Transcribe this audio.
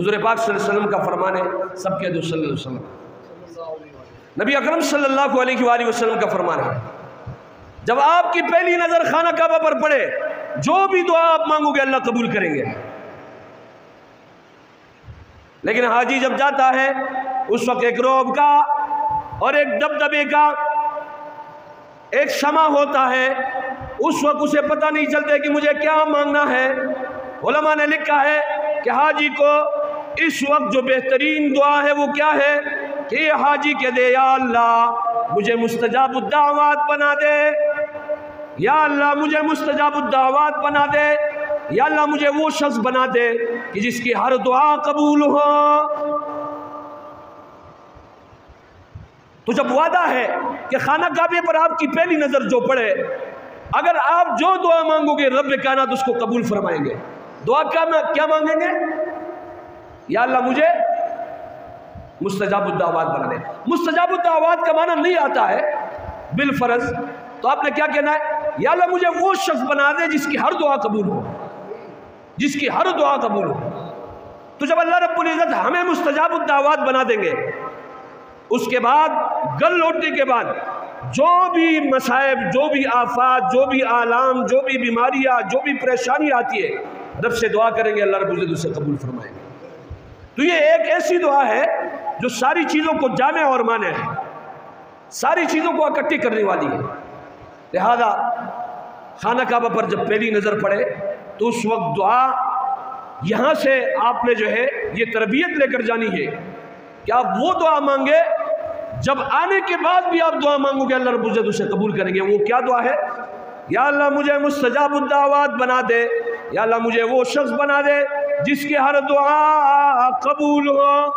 حضور پاک صلی اللہ علیہ وسلم کا فرمان ہے، سب کہہ دو صلی اللہ علیہ وسلم۔ نبی اکرم صلی اللہ علیہ وآلہ وسلم کا فرمان ہے، جب آپ کی پہلی نظر خانہ کعبہ پر پڑے، جو بھی دعا آپ مانگو گے اللہ قبول کریں گے۔ لیکن حاجی جب جاتا ہے اس وقت ایک رعب کا اور ایک دبدبے کا ایک شمع ہوتا ہے، اس وقت اسے پتہ نہیں چلتا کہ مجھے کیا مانگنا ہے۔ علماء نے لکھا ہے کہ حاجی کو اس وقت جو بہترین دعا ہے وہ کیا ہے کہ یہ حاجی کہہ دے یا اللہ مجھے مستجاب الدعوات بنا دے، یا اللہ مجھے مستجاب الدعوات بنا دے، یا اللہ مجھے وہ شخص بنا دے کہ جس کی ہر دعا قبول ہو۔ تو جب وعدہ ہے کہ خانہ کعبے پر آپ کی پہلی نظر جو پڑے، اگر آپ جو دعا مانگو گے رب کائنات اس کو قبول فرمائیں گے۔ دعا کیا مانگیں گے؟ یا اللہ مجھے مستجاب الدعوات بنا دے۔ مستجاب الدعوات کا معنی نہیں آتا ہے بالفرض، تو آپ نے کیا کہنا ہے؟ یا اللہ مجھے وہ شخص بنا دے جس کی ہر دعا قبول ہو، جس کی ہر دعا قبول ہو۔ تو جب اللہ رب العزت ہمیں مستجاب الدعوات بنا دیں گے، اس کے بعد گل لوٹنے کے بعد جو بھی مصائب، جو بھی آفات، جو بھی آلام، جو بھی بیماریاں، جو بھی پریشانی آتی ہے، رب سے دعا کریں گے اللہ رب العزت اسے قبول فرمائیں گے۔ تو یہ ایک ایسی دعا ہے جو ساری چیزوں کو جامع اور مانع ہے، ساری چیزوں کو اکٹھی کرنے والی ہے۔ لہذا خانہ کعبہ پر جب پہلی نظر پڑے تو اس وقت دعا یہاں سے آپ نے جو ہے یہ تربیت لے کر جانی ہے کہ آپ وہ دعا مانگے جب آنے کے بعد بھی آپ دعا مانگو گے اللہ رب العزت اسے قبول کریں گے۔ وہ کیا دعا ہے؟ یا اللہ مجھے مستجاب الدعوات بنا دے، یا اللہ مجھے وہ شخص بنا دے جس کی ہر دعا قبول ہو۔